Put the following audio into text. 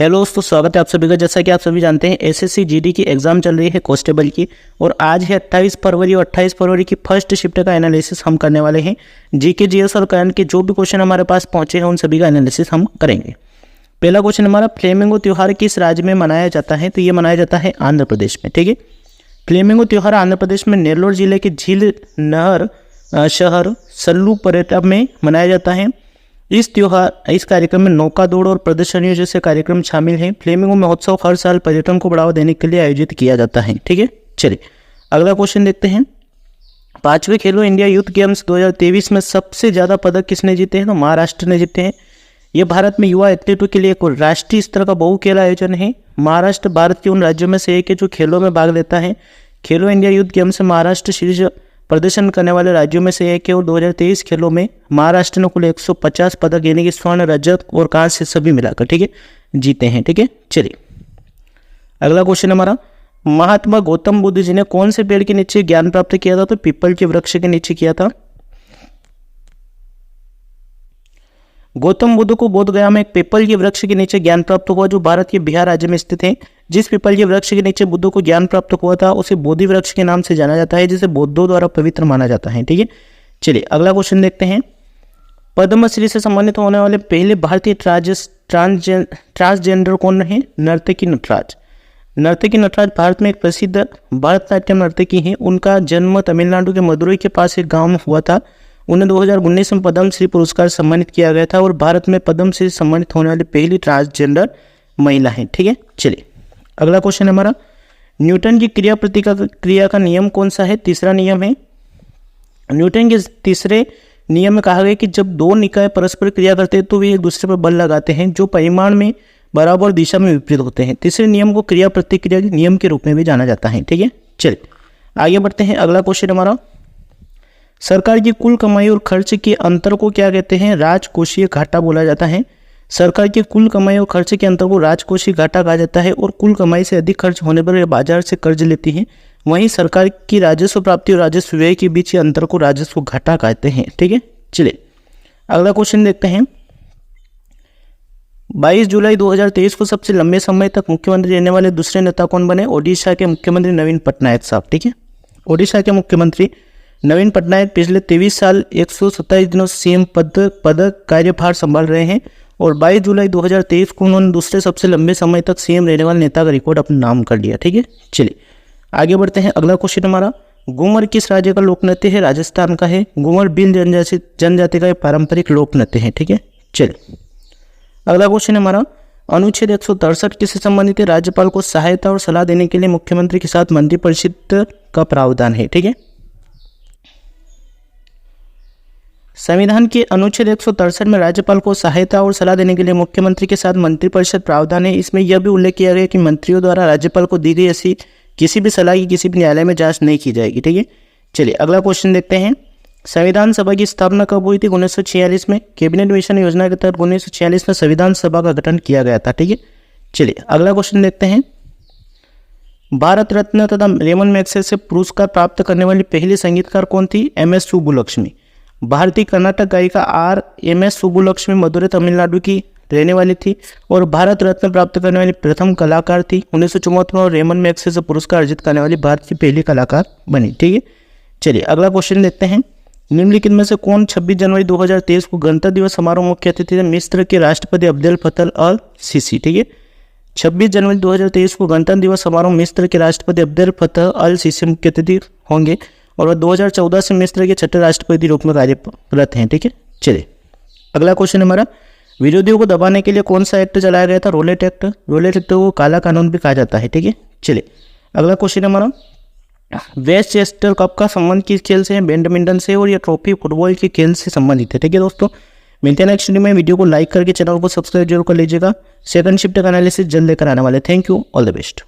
Hello दोस्तों, स्वागत है आप सभी का। जैसा कि आप सभी जानते हैं एसएससी जीडी की एग्जाम चल रही है कांस्टेबल की, और आज है 28 फरवरी और 28 फरवरी की फर्स्ट शिफ्ट का एनालिसिस हम करने वाले हैं। जीके जीएस और करंट के जो भी क्वेश्चन हमारे पास पहुंचे हैं उन सभी का एनालिसिस हम करेंगे। पहला क्वेश्चन हमारा, फ्लेमिंगो त्यौहार किस राज्य में मनाया जाता है? तो ये मनाया जाता है आंध्र प्रदेश में। ठीक है, फ्लेमिंगो त्यौहार आंध्र प्रदेश में नेल्लोर जिले के झील नहर शहर सल्लूपरेटा में मनाया जाता है। इस कार्यक्रम में नौका दौड़ और प्रदर्शनियों जैसे कार्यक्रम शामिल हैं। फ्लेमिंगो महोत्सव हर साल पर्यटन को बढ़ावा देने के लिए आयोजित किया जाता है। ठीक है, चलिए अगला क्वेश्चन देखते हैं। 5वें खेलो इंडिया यूथ गेम्स 2023 में सबसे ज़्यादा पदक किसने जीते हैं? तो महाराष्ट्र ने जीते हैं। ये भारत में युवा एथलीटों के लिए एक राष्ट्रीय स्तर का बहु खेल आयोजन है। महाराष्ट्र भारत के उन राज्यों में से एक है जो खेलों में भाग लेता है। खेलो इंडिया यूथ गेम्स में महाराष्ट्र शीर्ष प्रदर्शन करने वाले राज्यों में से एक है और 2023 खेलों में महाराष्ट्र ने कुल 150 पदक यानी कि स्वर्ण, रजत और कांस्य सभी मिलाकर ठीक है जीते हैं। ठीक है, चलिए अगला क्वेश्चन हमारा, महात्मा गौतम बुद्ध जी ने कौन से पेड़ के नीचे ज्ञान प्राप्त किया था? तो पीपल के वृक्ष के नीचे किया था। गौतम बुद्ध को बोध गया में एक पीपल के वृक्ष के नीचे ज्ञान प्राप्त हुआ जो भारत के बिहार राज्य में स्थित है। जिस पीपल के वृक्ष के नीचे बुद्ध को ज्ञान प्राप्त हुआ था उसे बोधि वृक्ष के नाम से जाना जाता है, जिसे बौद्धों द्वारा पवित्र माना जाता है। ठीक है, चलिए अगला क्वेश्चन देखते हैं। पद्मश्री से सम्मानित होने वाले पहले भारतीय ट्रांसजेंडर कौन है? नर्तकी नटराज। नर्तकी नटराज भारत में एक प्रसिद्ध भरतनाट्यम नर्तकी हैं। उनका जन्म तमिलनाडु के मदुरई के पास एक गाँव में हुआ था। उन्हें 2019 में पद्मश्री पुरस्कार सम्मानित किया गया था और भारत में पद्मश्री सम्मानित होने वाली पहली ट्रांसजेंडर महिला है। ठीक है, चलिए अगला क्वेश्चन हमारा, न्यूटन की क्रिया प्रतिक्रिया का नियम कौन सा है? तीसरा नियम है। न्यूटन के तीसरे नियम में कहा गया कि जब दो निकाय परस्पर क्रिया करते हैं तो वे एक दूसरे पर बल लगाते हैं जो परिमाण में बराबर दिशा में विपरीत होते हैं। तीसरे नियम को क्रिया प्रतिक्रिया के नियम के रूप में भी जाना जाता है। ठीक है, चलिए आगे बढ़ते हैं। अगला क्वेश्चन हमारा, सरकार की कुल कमाई और खर्च के अंतर को क्या कहते हैं? राजकोषीय घाटा बोला जाता है। सरकार की कुल कमाई और खर्च के अंतर को राजकोषीय घाटा कहा जाता है और कुल कमाई से अधिक खर्च होने पर यह बाजार से कर्ज लेती है। वहीं सरकार की राजस्व प्राप्ति और राजस्व व्यय के बीच के अंतर को राजस्व घाटा कहते हैं। ठीक है, चलिए अगला क्वेश्चन देखते हैं। 22 जुलाई 2023 को सबसे लंबे समय तक मुख्यमंत्री रहने वाले दूसरे नेता कौन बने? ओडिशा के मुख्यमंत्री नवीन पटनायक साहब। ठीक है, ओडिशा के मुख्यमंत्री नवीन पटनायक पिछले 23 साल 127 दिनों से सीएम पद कार्यभार संभाल रहे हैं और 22 जुलाई 2023 को उन्होंने दूसरे सबसे लंबे समय तक सीएम रहने वाले नेता का रिकॉर्ड अपने नाम कर लिया। ठीक है, चलिए आगे बढ़ते हैं। अगला क्वेश्चन हमारा, घूमर किस राज्य का लोक नृत्य है? राजस्थान का है। घूमर भील जनजाति का पारंपरिक लोक नृत्य है। ठीक है, चलिए अगला क्वेश्चन हमारा, अनुच्छेद 163 किससे संबंधित है? राज्यपाल को सहायता और सलाह देने के लिए मुख्यमंत्री के साथ मंत्रिपरिषद का प्रावधान है। ठीक है, संविधान के अनुच्छेद 163 में राज्यपाल को सहायता और सलाह देने के लिए मुख्यमंत्री के साथ मंत्रिपरिषद प्रावधान है। इसमें यह भी उल्लेख किया गया कि मंत्रियों द्वारा राज्यपाल को दी गई ऐसी किसी भी सलाह की किसी भी न्यायालय में जांच नहीं की जाएगी। ठीक है, चलिए अगला क्वेश्चन देखते हैं। संविधान सभा की स्थापना कब हुई थी? 1946 में। कैबिनेट मिशन योजना के तहत 1946 में संविधान सभा का गठन किया गया था। ठीक है, चलिए अगला क्वेश्चन देखते हैं। भारत रत्न तथा रेमन मैग्सेसे पुरस्कार प्राप्त करने वाली पहली संगीतकार कौन थी? MS सुब्बुलक्ष्मी। भारतीय कर्नाटक गायिका MS सुब्बुलक्ष्मी मदुरै तमिलनाडु की रहने वाली थी और भारत रत्न प्राप्त करने वाली प्रथम कलाकार थी। 1974 में और रेमन मैग्सेसे पुरस्कार अर्जित करने वाली भारत की पहली कलाकार बनी। ठीक है, चलिए अगला क्वेश्चन देखते हैं। निम्नलिखित में से कौन 26 जनवरी 2023 को गणतंत्र दिवस समारोह मुख्य अतिथि थे? मिस्र के राष्ट्रपति अब्देल फतह अल सीसी। ठीक है, 26 जनवरी 2023 को गणतंत्र दिवस समारोह मिस्र के राष्ट्रपति अब्देल फतह अल सीसी मुख्य अतिथि होंगे और वह 2014 से मिस्र के छठे राष्ट्रपति रूप में कार्यरत हैं। ठीक है, चलिए अगला क्वेश्चन हमारा, विरोधियों को दबाने के लिए कौन सा एक्ट चलाया गया था? Roulette act. रोलेट एक्ट को काला कानून भी कहा जाता है। ठीक है, चलिए अगला क्वेश्चन हमारा, वेस्टचेस्टर कप का संबंध किस खेल से है? बैडमिंटन से, और यह ट्रॉफी फुटबॉल के खेल से संबंधित है। ठीक है दोस्तों, मिलते हैं नेक्स्ट वीडियो में। वीडियो को लाइक करके चैनल को सब्सक्राइब जरूर कर लीजिएगा। सेकंड शिफ्ट का एनालिसिस जल्द लेकर आने वाले। Thank you, all the best.